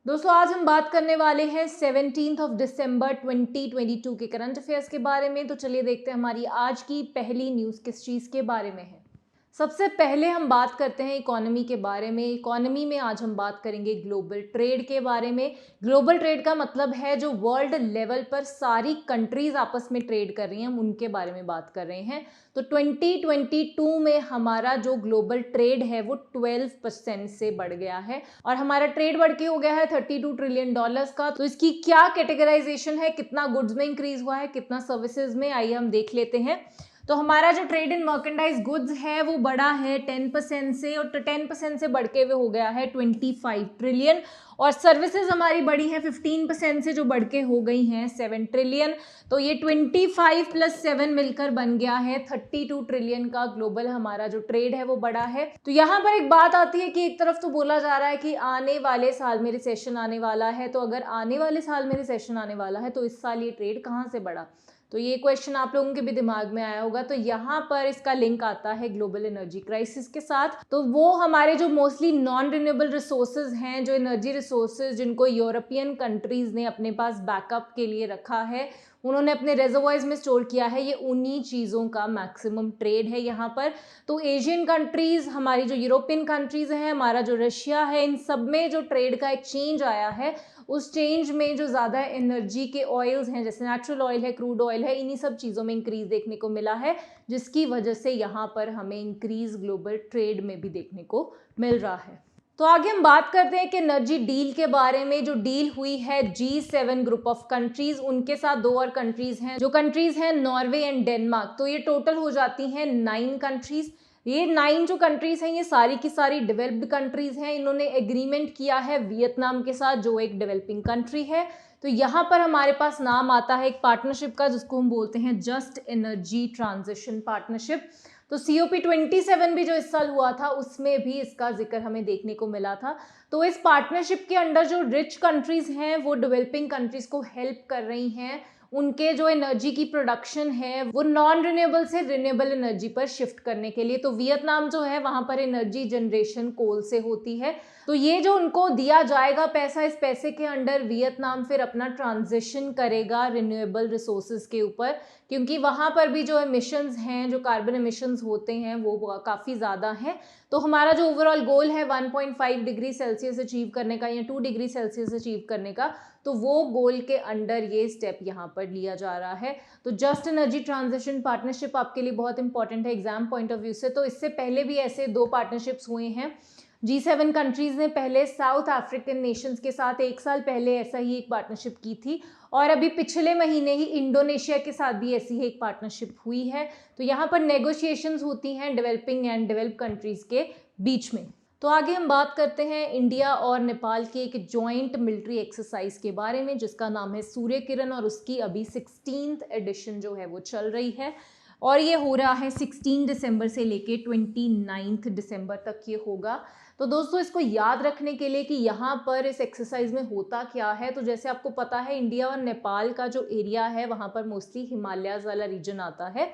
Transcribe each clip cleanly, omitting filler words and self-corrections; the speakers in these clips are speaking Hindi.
दोस्तों आज हम बात करने वाले हैं 17 दिसंबर 2022 के करंट अफेयर्स के बारे में। तो चलिए देखते हैं हमारी आज की पहली न्यूज़ किस चीज़ के बारे में है। सबसे पहले हम बात करते हैं इकोनॉमी के बारे में। इकोनॉमी में आज हम बात करेंगे ग्लोबल ट्रेड के बारे में। ग्लोबल ट्रेड का मतलब है जो वर्ल्ड लेवल पर सारी कंट्रीज आपस में ट्रेड कर रही हैं, हम उनके बारे में बात कर रहे हैं। तो 2022 में हमारा जो ग्लोबल ट्रेड है वो 12% से बढ़ गया है और हमारा ट्रेड बढ़ के हो गया है $32 ट्रिलियन का। तो इसकी क्या कैटेगराइजेशन है, कितना गुड्स में इंक्रीज हुआ है, कितना सर्विसेज में, आइए हम देख लेते हैं। तो हमारा जो ट्रेड इन मर्केंडाइज गुड्स है वो बढ़ा है 10% से और 10% से बढ़ के हुए हो गया है 25 ट्रिलियन। और सर्विसेज हमारी बढ़ी है 15% से जो बढ़ के हो गई हैं 7 ट्रिलियन। तो ये 25 + 7 मिलकर बन गया है 32 ट्रिलियन का ग्लोबल हमारा जो ट्रेड है वो बढ़ा है। तो यहाँ पर एक बात आती है कि एक तरफ तो बोला जा रहा है कि आने वाले साल में रिसेशन आने वाला है, तो अगर आने वाले साल में रिसेशन आने वाला है तो इस साल ये ट्रेड कहाँ से बढ़ा। तो ये क्वेश्चन आप लोगों के भी दिमाग में आया होगा। तो यहाँ पर इसका लिंक आता है ग्लोबल एनर्जी क्राइसिस के साथ। तो वो हमारे जो मोस्टली नॉन रिन्यूएबल रिसोर्सेज हैं, जो एनर्जी रिसोर्सेज जिनको यूरोपियन कंट्रीज ने अपने पास बैकअप के लिए रखा है, उन्होंने अपने रिजर्वॉयर्स में स्टोर किया है, ये उन्हीं चीज़ों का मैक्सिमम ट्रेड है यहाँ पर। तो एशियन कंट्रीज, हमारी जो यूरोपियन कंट्रीज हैं, हमारा जो रशिया है, इन सब में जो ट्रेड का एक चेंज आया है, उस चेंज में जो ज़्यादा एनर्जी के ऑयल्स हैं जैसे नेचुरल ऑयल है, क्रूड ऑयल है, इन्हीं सब चीज़ों में इंक्रीज देखने को मिला है, जिसकी वजह से यहाँ पर हमें इंक्रीज ग्लोबल ट्रेड में भी देखने को मिल रहा है। तो आगे हम बात करते हैं कि एनर्जी डील के बारे में। जो डील हुई है G7 ग्रुप ऑफ कंट्रीज, उनके साथ 2 और कंट्रीज हैं, जो कंट्रीज हैं नॉर्वे एंड डेनमार्क। तो ये टोटल हो जाती हैं 9 कंट्रीज। ये 9 जो कंट्रीज हैं ये सारी की सारी डेवलप्ड कंट्रीज हैं। इन्होंने एग्रीमेंट किया है वियतनाम के साथ जो एक डेवलपिंग कंट्री है। तो यहाँ पर हमारे पास नाम आता है एक पार्टनरशिप का, जिसको हम बोलते हैं जस्ट एनर्जी ट्रांजिशन पार्टनरशिप। तो COP27 भी जो इस साल हुआ था उसमें भी इसका जिक्र हमें देखने को मिला था। तो इस पार्टनरशिप के अंडर जो रिच कंट्रीज हैं वो डेवलपिंग कंट्रीज को हेल्प कर रही हैं, उनके जो एनर्जी की प्रोडक्शन है वो नॉन रिन्यूएबल से रिन्यूएबल एनर्जी पर शिफ्ट करने के लिए। तो वियतनाम जो है वहां पर एनर्जी जनरेशन कोल से होती है। तो ये जो उनको दिया जाएगा पैसा, इस पैसे के अंडर वियतनाम फिर अपना ट्रांजिशन करेगा रिन्यूएबल रिसोर्सेज के ऊपर, क्योंकि वहां पर भी जो एमिशंस हैं, जो कार्बन एमिशंस होते हैं वो काफ़ी ज़्यादा हैं। तो हमारा जो ओवरऑल गोल है 1.5 डिग्री सेल्सियस अचीव करने का या 2 डिग्री सेल्सियस अचीव करने का, तो वो गोल के अंडर ये स्टेप यहाँ पर लिया जा रहा है। तो जस्ट एनर्जी ट्रांजिशन पार्टनरशिप आपके लिए बहुत इंपॉर्टेंट है एग्जाम पॉइंट ऑफ व्यू से। तो इससे पहले भी ऐसे 2 पार्टनरशिप्स हुए हैं। G7 कंट्रीज ने पहले साउथ अफ्रीकन नेशंस के साथ 1 साल पहले ऐसा ही एक पार्टनरशिप की थी, और अभी पिछले महीने ही इंडोनेशिया के साथ भी ऐसी ही एक पार्टनरशिप हुई है। तो यहाँ पर नेगोशिएशंस होती हैं डेवलपिंग एंड डेवलप्ड कंट्रीज के बीच में। तो आगे हम बात करते हैं इंडिया और नेपाल के एक जॉइंट मिलिट्री एक्सरसाइज के बारे में, जिसका नाम है सूर्य किरण, और उसकी अभी 16th एडिशन जो है वो चल रही है और ये हो रहा है 16 दिसंबर से लेके 29 दिसंबर तक ये होगा। तो दोस्तों इसको याद रखने के लिए कि यहाँ पर इस एक्सरसाइज में होता क्या है, तो जैसे आपको पता है इंडिया और नेपाल का जो एरिया है वहाँ पर मोस्टली हिमालयाज वाला रीजन आता है।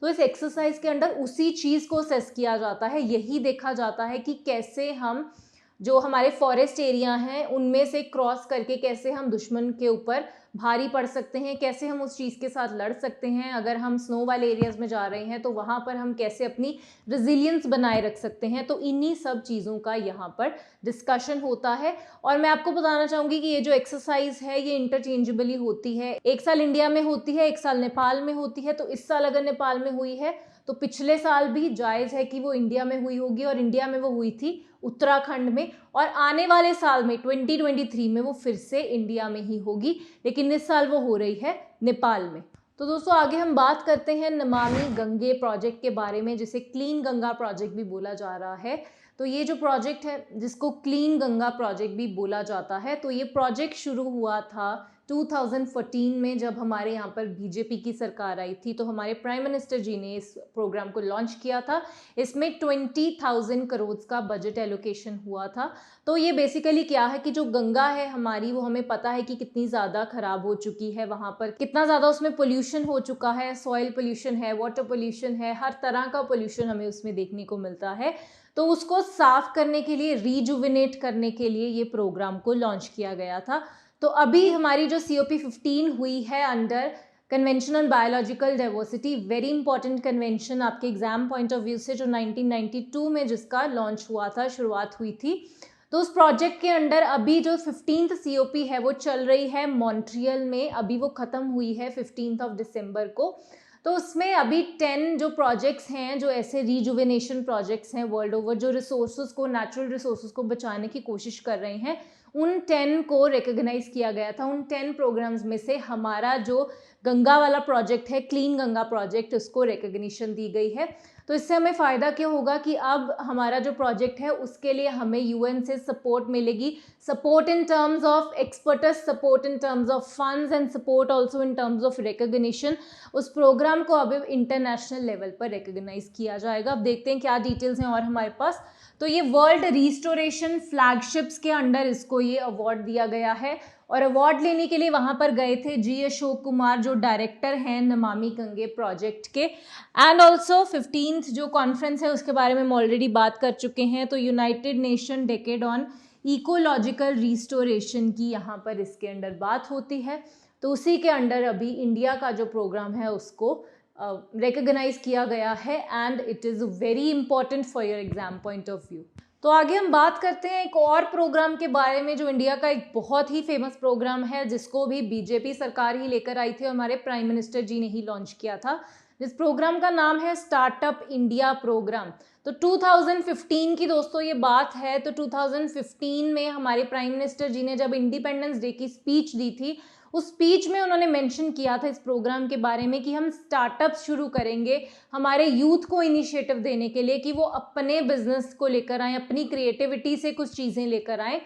तो इस एक्सरसाइज के अंडर उसी चीज़ को असेस किया जाता है, यही देखा जाता है कि कैसे हम जो हमारे फॉरेस्ट एरिया हैं उनमें से क्रॉस करके कैसे हम दुश्मन के ऊपर भारी पड़ सकते हैं, कैसे हम उस चीज़ के साथ लड़ सकते हैं। अगर हम स्नो वाले एरियाज़ में जा रहे हैं तो वहाँ पर हम कैसे अपनी रेजिलियंस बनाए रख सकते हैं। तो इन्हीं सब चीज़ों का यहाँ पर डिस्कशन होता है। और मैं आपको बताना चाहूँगी कि ये जो एक्सरसाइज है ये इंटरचेंजेबली होती है, 1 साल इंडिया में होती है, 1 साल नेपाल में होती है। तो इस साल अगर नेपाल में हुई है तो पिछले साल भी जायज़ है कि वो इंडिया में हुई होगी, और इंडिया में वो हुई थी उत्तराखंड में, और आने वाले साल में 2023 में वो फिर से इंडिया में ही होगी, लेकिन इस साल वो हो रही है नेपाल में। तो दोस्तों आगे हम बात करते हैं नमामि गंगे प्रोजेक्ट के बारे में, जिसे क्लीन गंगा प्रोजेक्ट भी बोला जा रहा है। तो ये जो प्रोजेक्ट है जिसको क्लीन गंगा प्रोजेक्ट भी बोला जाता है, तो ये प्रोजेक्ट शुरू हुआ था 2014 में, जब हमारे यहाँ पर बीजेपी की सरकार आई थी। तो हमारे प्राइम मिनिस्टर जी ने इस प्रोग्राम को लॉन्च किया था। इसमें 20,000 करोड़ का बजट एलोकेशन हुआ था। तो ये बेसिकली क्या है कि जो गंगा है हमारी, वो हमें पता है कि कितनी ज़्यादा ख़राब हो चुकी है, वहाँ पर कितना ज़्यादा उसमें पोल्यूशन हो चुका है, सॉइल पोल्यूशन है, वाटर पोल्यूशन है, हर तरह का पोल्यूशन हमें उसमें देखने को मिलता है। तो उसको साफ करने के लिए, रीजुविनेट करने के लिए ये प्रोग्राम को लॉन्च किया गया था। तो अभी हमारी जो COP15 हुई है under convention on biological diversity, very important convention आपके एग्जाम पॉइंट ऑफ व्यू से, जो 1992 में जिसका लॉन्च हुआ था, शुरुआत हुई थी। तो उस प्रोजेक्ट के अंडर अभी जो 15th COP है वो चल रही है मॉन्ट्रियल में, अभी वो ख़त्म हुई है 15 दिसंबर को। तो उसमें अभी 10 जो प्रोजेक्ट्स हैं, जो ऐसे रीजुविनेशन प्रोजेक्ट्स हैं वर्ल्ड ओवर, जो रिसोर्सेज को, नेचुरल रिसोर्सेज को बचाने की कोशिश कर रहे हैं, उन 10 को रिकग्नाइज किया गया था। उन 10 प्रोग्राम्स में से हमारा जो गंगा वाला प्रोजेक्ट है, क्लीन गंगा प्रोजेक्ट, उसको रिकग्निशन दी गई है। तो इससे हमें फ़ायदा क्या होगा कि अब हमारा जो प्रोजेक्ट है उसके लिए हमें UN से सपोर्ट मिलेगी, support in terms of experts, support in terms of funds and support also in terms of recognition. उस प्रोग्राम को अब इंटरनेशनल लेवल पर रिकग्नाइज किया जाएगा। अब देखते हैं क्या डिटेल्स हैं और हमारे पास। तो ये वर्ल्ड रिस्टोरेशन फ्लैगशिप्स के अंडर इसको ये अवार्ड दिया गया है, और अवार्ड लेने के लिए वहाँ पर गए थे G अशोक कुमार, जो डायरेक्टर हैं नमामि गंगे प्रोजेक्ट के। एंड ऑल्सो 15th जो कॉन्फ्रेंस है उसके बारे में हम ऑलरेडी बात कर चुके हैं। तो United nation decade on ecological restoration की यहाँ पर इसके अंडर बात होती है। तो उसी के अंडर अभी इंडिया का जो प्रोग्राम है उसको रिकग्नाइज किया गया है, and it is very important for your exam point of view. तो आगे हम बात करते हैं एक और प्रोग्राम के बारे में, जो इंडिया का एक बहुत ही फेमस प्रोग्राम है, जिसको भी BJP सरकार ही लेकर आई थी और हमारे प्राइम मिनिस्टर जी ने ही लॉन्च किया था। जिस प्रोग्राम का नाम है स्टार्टअप इंडिया प्रोग्राम। तो 2015 की दोस्तों ये बात है। तो 2015 में हमारे प्राइम मिनिस्टर जी ने जब इंडिपेंडेंस डे की स्पीच दी थी, उस स्पीच में उन्होंने मेंशन किया था इस प्रोग्राम के बारे में कि हम स्टार्टअप्स शुरू करेंगे हमारे यूथ को इनिशिएटिव देने के लिए, कि वो अपने बिजनेस को लेकर आएँ, अपनी क्रिएटिविटी से कुछ चीज़ें लेकर आएँ।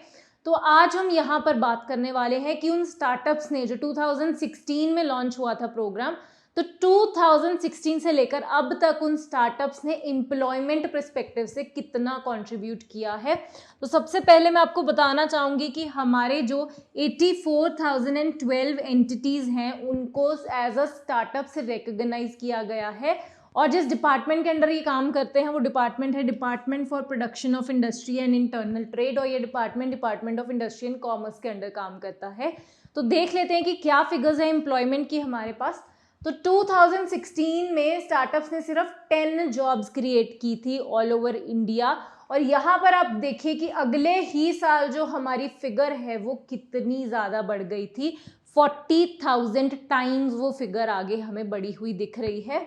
तो आज हम यहाँ पर बात करने वाले हैं कि उन स्टार्टअप्स ने, जो 2016 में लॉन्च हुआ था प्रोग्राम, तो 2016 से लेकर अब तक उन स्टार्टअप्स ने एम्प्लॉयमेंट पर्सपेक्टिव से कितना कंट्रीब्यूट किया है। तो सबसे पहले मैं आपको बताना चाहूँगी कि हमारे जो 84,012 एंटिटीज़ हैं उनको एज अ स्टार्टअप से रिकग्नाइज किया गया है। और जिस डिपार्टमेंट के अंडर ये काम करते हैं वो डिपार्टमेंट है department for production of industry and internal trade, और ये department of industry and commerce के अंडर काम करता है। तो देख लेते हैं कि क्या फिगर्स है एम्प्लॉयमेंट की हमारे पास। तो 2016 में स्टार्टअप्स ने सिर्फ 10 जॉब्स क्रिएट की थी ऑल ओवर इंडिया, और यहाँ पर आप देखिए कि अगले ही साल जो हमारी फिगर है वो कितनी ज़्यादा बढ़ गई थी। 40,000 टाइम्स वो फिगर आगे हमें बढ़ी हुई दिख रही है।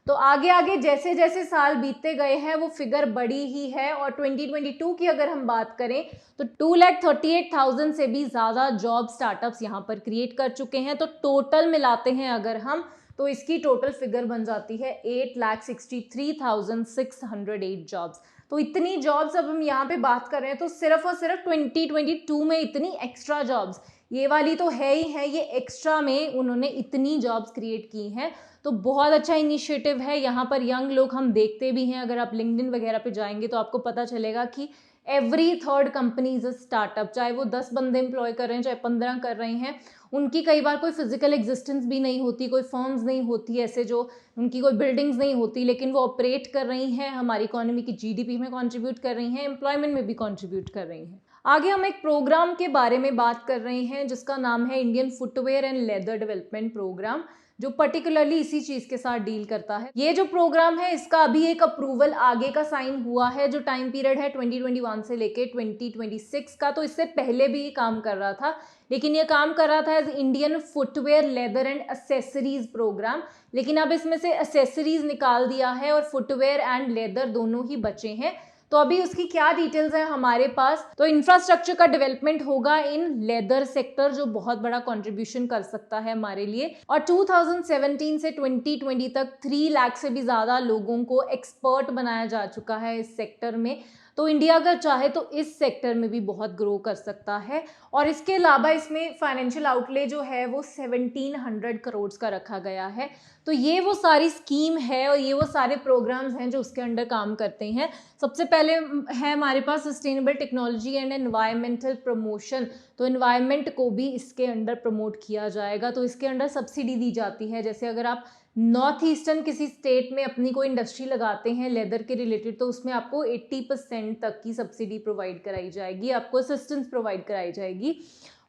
तो आगे आगे जैसे जैसे साल बीतते गए हैं वो फिगर बढ़ी ही है, और 2022 की अगर हम बात करें तो 2,38,000 से भी ज़्यादा जॉब स्टार्टअप्स यहाँ पर क्रिएट कर चुके हैं। तो टोटल मिलाते हैं अगर हम, तो इसकी टोटल फिगर बन जाती है 8,63,608 जॉब्स। तो इतनी जॉब्स अब हम यहाँ पे बात कर रहे हैं, तो सिर्फ और सिर्फ 2022 में इतनी एक्स्ट्रा जॉब्स, ये वाली तो है ही है, ये एक्स्ट्रा में उन्होंने इतनी जॉब्स क्रिएट की हैं। तो बहुत अच्छा इनिशिएटिव है। यहाँ पर यंग लोग हम देखते भी हैं, अगर आप लिंक्डइन वगैरह पे जाएंगे तो आपको पता चलेगा कि every third company is a startup. चाहे वो 10 बंदे एम्प्लॉय कर रहे हैं, चाहे 15 कर रहे हैं, उनकी कई बार कोई फिजिकल एग्जिस्टेंस भी नहीं होती, कोई फर्म्स नहीं होती ऐसे, जो उनकी कोई बिल्डिंग्स नहीं होती, लेकिन वो ऑपरेट कर रही हैं, हमारी इकोनॉमी की GDP में कंट्रीब्यूट कर रही हैं, एम्प्लॉयमेंट में भी कंट्रीब्यूट कर रही हैं। आगे हम एक प्रोग्राम के बारे में बात कर रहे हैं जिसका नाम है Indian footwear and leather development program, जो पर्टिकुलरली इसी चीज के साथ डील करता है। ये जो प्रोग्राम है इसका अभी एक अप्रूवल आगे का साइन हुआ है, जो टाइम पीरियड है 2021 से लेके 2026 का। तो इससे पहले भी ये काम कर रहा था, लेकिन ये काम कर रहा था as Indian footwear leather and accessories program, लेकिन अब इसमें से एसेसरीज निकाल दिया है और फुटवेयर एंड लेदर दोनों ही बचे हैं। तो अभी उसकी क्या डिटेल्स है हमारे पास। तो इंफ्रास्ट्रक्चर का डेवलपमेंट होगा इन लेदर सेक्टर, जो बहुत बड़ा कंट्रीब्यूशन कर सकता है हमारे लिए। और 2017 से 2020 तक 3 लाख से भी ज़्यादा लोगों को एक्सपर्ट बनाया जा चुका है इस सेक्टर में। तो इंडिया अगर चाहे तो इस सेक्टर में भी बहुत ग्रो कर सकता है। और इसके अलावा इसमें फाइनेंशियल आउटले जो है वो 1700 करोड़ का रखा गया है। तो ये वो सारी स्कीम है और ये वो सारे प्रोग्राम्स हैं जो उसके अंडर काम करते हैं। सबसे पहले है हमारे पास sustainable technology and environmental promotion. तो एनवायरमेंट को भी इसके अंडर प्रमोट किया जाएगा। तो इसके अंडर सब्सिडी दी जाती है, जैसे अगर आप नॉर्थ ईस्टर्न किसी स्टेट में अपनी कोई इंडस्ट्री लगाते हैं लेदर के रिलेटेड, तो उसमें आपको 80% तक की सब्सिडी प्रोवाइड कराई जाएगी, आपको असिस्टेंस प्रोवाइड कराई जाएगी।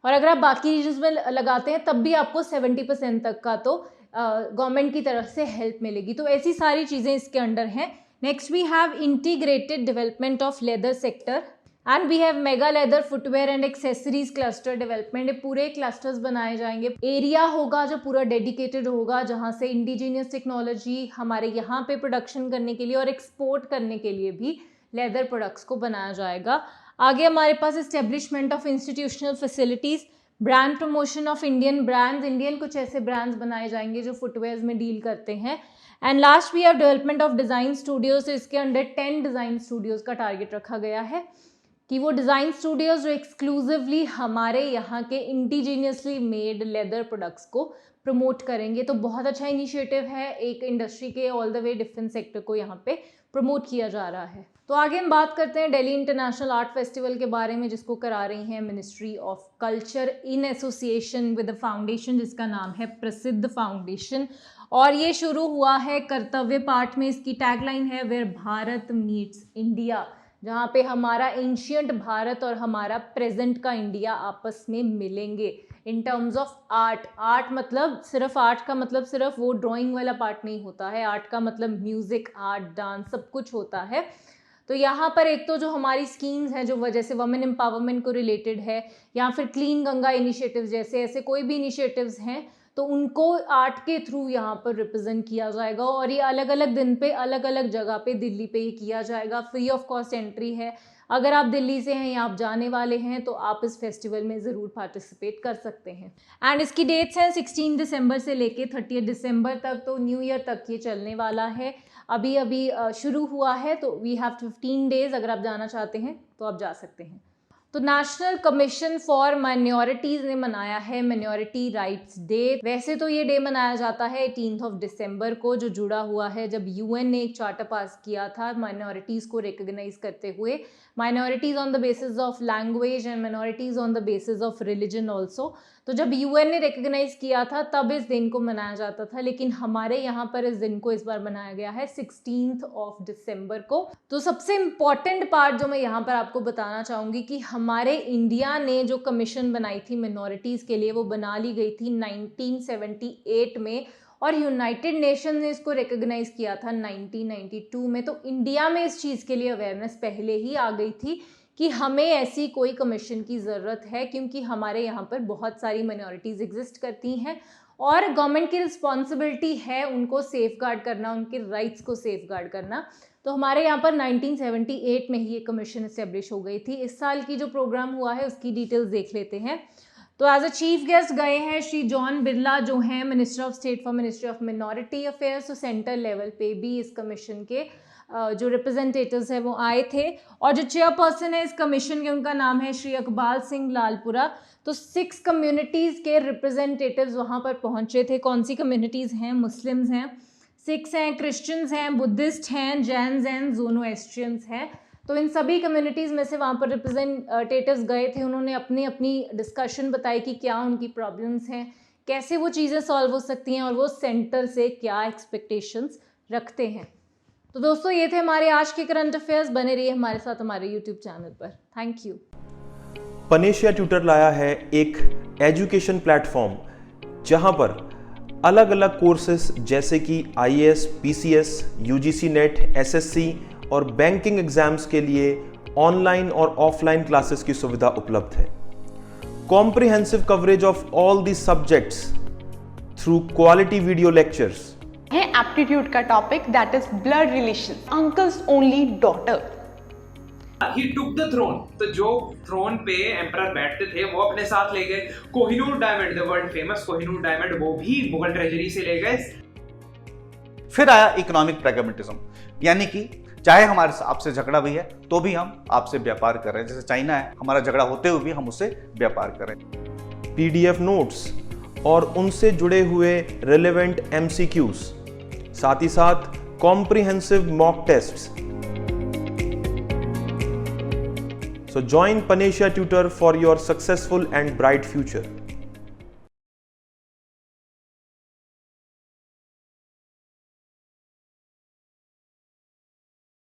और अगर आप बाकी रीजन्स में लगाते हैं तब भी आपको 70% तक का तो गवर्नमेंट की तरफ से हेल्प मिलेगी। तो ऐसी सारी चीज़ें इसके अंडर हैं। Next we have integrated development of leather sector and we have mega leather footwear and accessories cluster development. पूरे क्लस्टर्स बनाए जाएंगे, एरिया होगा जो पूरा डेडिकेटेड होगा, जहां से इंडिजीनियस टेक्नोलॉजी हमारे यहाँ पे प्रोडक्शन करने के लिए और एक्सपोर्ट करने के लिए भी लेदर प्रोडक्ट्स को बनाया जाएगा। आगे हमारे पास establishment of institutional facilities, brand promotion of Indian brands, Indian कुछ ऐसे ब्रांड्स बनाए जाएंगे जो फुटवेयर्स में डील करते हैं। And last we have development of design studios. तो इसके अंडर 10 डिज़ाइन स्टूडियोज़ का टारगेट रखा गया है कि वो डिज़ाइन स्टूडियोज़ जो एक्सक्लूसिवली हमारे यहाँ के इंडिजीनियसली मेड लेदर प्रोडक्ट्स को प्रमोट करेंगे। तो बहुत अच्छा इनिशिएटिव है, एक इंडस्ट्री के all the way defence sector को यहाँ पे प्रमोट किया जा रहा है। तो आगे हम बात करते हैं दिल्ली इंटरनेशनल आर्ट फेस्टिवल के बारे में, जिसको करा रही हैं ministry of culture in association with the foundation जिसका नाम है प्रसिद्ध फाउंडेशन। और ये शुरू हुआ है कर्तव्य पाठ में। इसकी टैगलाइन है वेयर भारत मीट्स इंडिया, जहाँ पे हमारा एंशियंट भारत और हमारा प्रेजेंट का इंडिया आपस में मिलेंगे in terms of art. Art मतलब सिर्फ आर्ट का मतलब सिर्फ वो ड्राइंग वाला पार्ट नहीं होता है, आर्ट का मतलब म्यूजिक, आर्ट, डांस सब कुछ होता है। तो यहाँ पर एक तो जो हमारी स्कीम्स हैं जो जैसे वुमेन एम्पावरमेंट को रिलेटेड है या फिर क्लीन गंगा इनिशिएटिव्स जैसे ऐसे कोई भी इनिशिएटिव्स हैं तो उनको आर्ट के थ्रू यहाँ पर रिप्रेजेंट किया जाएगा। और ये अलग अलग दिन पे अलग अलग जगह पे दिल्ली पे ये किया जाएगा। फ्री ऑफ कॉस्ट एंट्री है। अगर आप दिल्ली से हैं या आप जाने वाले हैं तो आप इस फेस्टिवल में ज़रूर पार्टिसिपेट कर सकते हैं। एंड इसकी डेट्स हैं 16 दिसंबर से लेके 30 दिसंबर तक, तो न्यू ईयर तक ये चलने वाला है। अभी शुरू हुआ है, तो वी हैव 15 डेज। अगर आप जाना चाहते हैं तो आप जा सकते हैं। तो नेशनल कमीशन फॉर माइनॉरिटीज़ ने मनाया है माइनॉरिटी राइट्स डे। वैसे तो ये डे मनाया जाता है 18 दिसंबर को, जो जुड़ा हुआ है जब यूएन ने एक चार्टर पास किया था माइनॉरिटीज़ को रिकग्नाइज करते हुए, minorities on the basis of language and minorities on the basis of religion also. तो जब यूएन ने रिकग्नाइज किया था तब इस दिन को मनाया जाता था, लेकिन हमारे यहाँ पर इस दिन को इस बार मनाया गया है 16 दिसंबर को। तो सबसे इम्पॉर्टेंट पार्ट जो मैं यहाँ पर आपको बताना चाहूँगी कि हमारे इंडिया ने जो कमीशन बनाई थी मिनॉरिटीज़ के लिए वो बना ली गई थी 1978 में, और यूनाइटेड नेशन ने इसको रिकग्नाइज किया था 1992 में। तो इंडिया में इस चीज़ के लिए अवेयरनेस पहले ही आ गई थी कि हमें ऐसी कोई कमीशन की ज़रूरत है, क्योंकि हमारे यहाँ पर बहुत सारी माइनॉरिटीज़ एग्जिस्ट करती हैं और गवर्नमेंट की रिस्पॉन्सिबिलिटी है उनको सेफगार्ड करना, उनके राइट्स को सेफगार्ड करना। तो हमारे यहाँ पर 1978 में ही ये कमीशन इस्टेब्लिश हो गई थी। इस साल की जो प्रोग्राम हुआ है उसकी डिटेल्स देख लेते हैं। तो एज अ चीफ गेस्ट गए हैं श्री जॉन बिरला, जो हैं minister of state for ministry of minority affairs. तो सेंटर लेवल पे भी इस कमीशन के जो रिप्रेजेंटेटिव्स हैं वो आए थे, और जो चेयरपर्सन है इस कमीशन के उनका नाम है श्री इकबाल सिंह लालपुरा। तो 6 कम्युनिटीज़ के रिप्रेजेंटेटिव्स वहाँ पर पहुँचे थे। कौन सी कम्युनिटीज़ हैं? मुस्लिम्स हैं, सिख्स हैं, क्रिश्चियंस हैं, बुद्धिस्ट हैं, जैन्स हैं, ज़ोनोएस्ट्रियंस हैं। तो इन सभी कम्युनिटीज़ में से वहाँ पर रिप्रेजेंटेटिव्स गए थे। उन्होंने अपनी अपनी डिस्कशन बताई कि क्या उनकी प्रॉब्लम्स हैं, कैसे वो चीज़ें सॉल्व हो सकती हैं और वो सेंटर से क्या एक्सपेक्टेशंस रखते हैं। तो दोस्तों ये थे हमारे आज के करंट अफेयर्स। बने रहिए हमारे साथ हमारे यूट्यूब चैनल पर। Thank you. पनेशिया ट्यूटर लाया है एक एजुकेशन प्लेटफॉर्म जहां पर अलग अलग कोर्सेस जैसे कि IAS, PCS, UGC net, SSC और बैंकिंग एग्जाम्स के लिए ऑनलाइन और ऑफलाइन क्लासेस की सुविधा उपलब्ध है। Comprehensive coverage of all the subjects through quality video lectures है। एप्टीट्यूड का topic that is blood relation, uncles only daughter. He took the throne. तो जो थ्रोन पे एम्परर बैठते थे वो अपने साथ ले गए। Kohinoor diamond, the world famous Kohinoor diamond, वो भी मुगल ट्रेजरी से ले गए। फिर आया इकोनॉमिक प्रैग्मेटिज्म, यानी कि चाहे हमारे आपसे झगड़ा भी है तो भी हम आपसे व्यापार कर रहे हैं। जैसे चाइना है, हमारा झगड़ा होते हुए भी हम उससे व्यापार करें। PDF नोट्स और उनसे जुड़े हुए रिलेवेंट MCQs, साथ ही साथ comprehensive mock tests. So join Panesia Tutor for your successful and bright future.